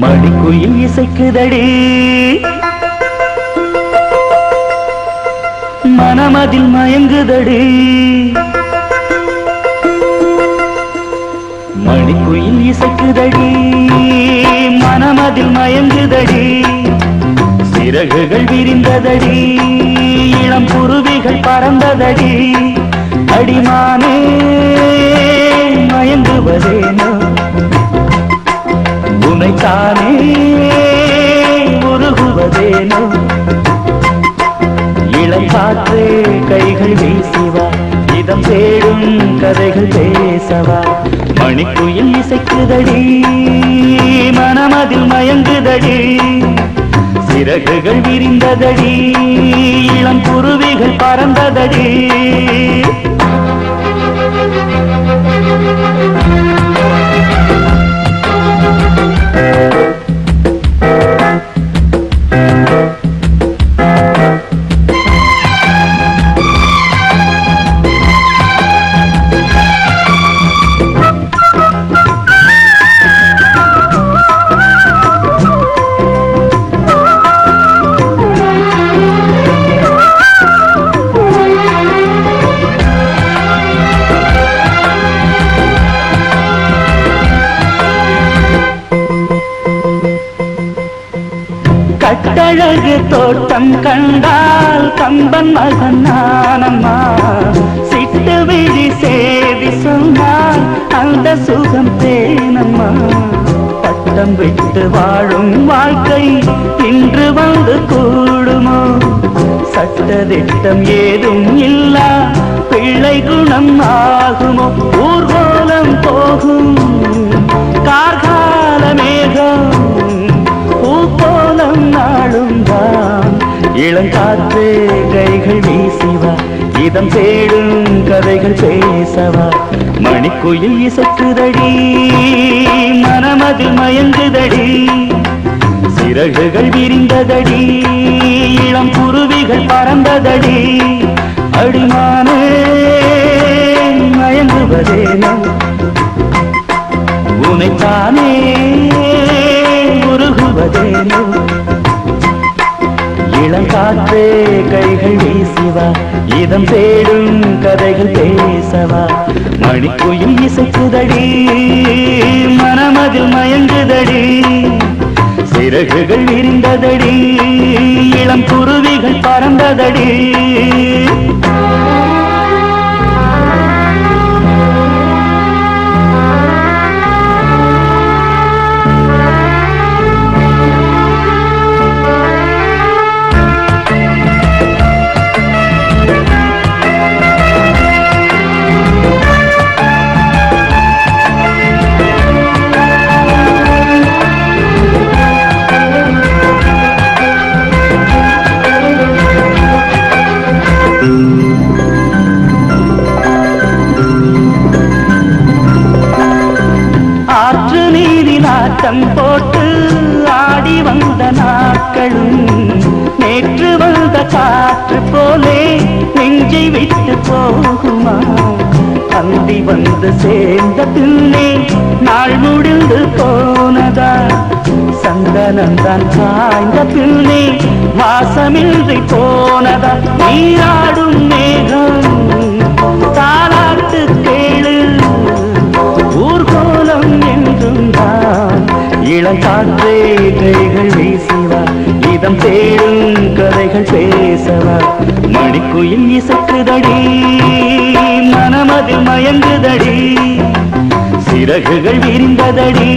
மணிக்குயில் இசைக்குதடி மனமதில் மயங்குதடி மணிக்குயில் இசைக்குதடி மனமதில் மயங்குதடி சிறகுகள் விரிந்ததடி இளம் குருவிகள் பறந்ததடி அடிமானே மயங்குவதேனோ உனைத்தானே உருகுவதேனோ இளங்காற்றே கைகள் வீசிவா இதம் தேடும் கதைகள் பேசவா மணிக்குயில் இசைக்குதடி மனமதில் மயங்குதடி சிறகுகள் விரிந்ததடி இளம் குருவிகள் பறந்ததடி கட்டழகு தோட்டம் கண்டால் கம்பன் மகன் நானம்மா சிட்டு விழி சேதி சொன்னால் அந்த சுகம் தேனம்மா பட்டம் விட்டு வாழும் வாழ்க்கை இன்று வந்து கூடுமோ சட்டதிட்டம் ஏதும் இல்ல பிள்ளை குணம் ஆகுமோ ஊர்வலம் போகும் கார்கால மேகம் பூப்போலம் நாளும் தான் இளங்காற்றே கைகள் வீசிவா இதம் தேடும் கதைகள் பேசவா மணிக்குயில் இசைக்குதடி மனமதில் மயங்குதடி சிறகுகள் விரிந்ததடி இளம் குருவிகள் பறந்ததடி அடிமானே மயங்குவதேனோ உனைத்தானே உருகுவதேனோ இளங்காற்றே கைகள் வீசிவா இதம் தேடும் கதைகள் பேசவா மணிக்குயில் இசைக்குதடி மனமதில் மயங்குதடி சிறகுகள் விரிந்ததடி இளம் குருவிகள் பறந்ததடி ஆற்று நீரில் ஆட்டம் போட்டு ஆடி வந்த நாட்களும் நேற்று வந்த காற்று போலே நெஞ்சை விட்டு போகுமா அந்தி வந்து சேர்ந்த பின்னே நாள் முடிந்து போனதா சந்தனந்தான் காய்ந்த பின்னே வாசமின்றி போனதா நீராடும் மேகம் தாலாட்டு கேளு ஊர்கோலம் என்றும் தான் இளங்காற்றே கைகள் வீசிவா இதம் தேடும் கதைகள் பேசவா மணிக்குயில் இசைக்குதடி மனமதில் மயங்குதடி சிறகுகள் விரிந்ததடி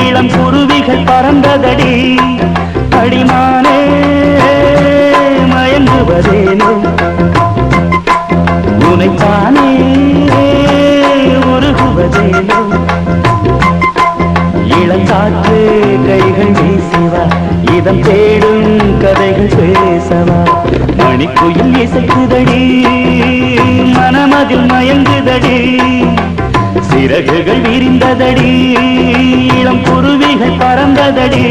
இளம் குருவிகள் பறந்ததடி அடிமானே மயங்குவதேனோ உனைத்தானே உருகுவதேனோ இளங்காற்று கைகள் வீசிவா இதம் தேடும் கதைகள் பேசவா மணிக்குயில் இசைக்குதடி மனமதில் மயங்குதடி சிறகுகள் விரிந்ததடி இளம் குருவிகள் பறந்ததடி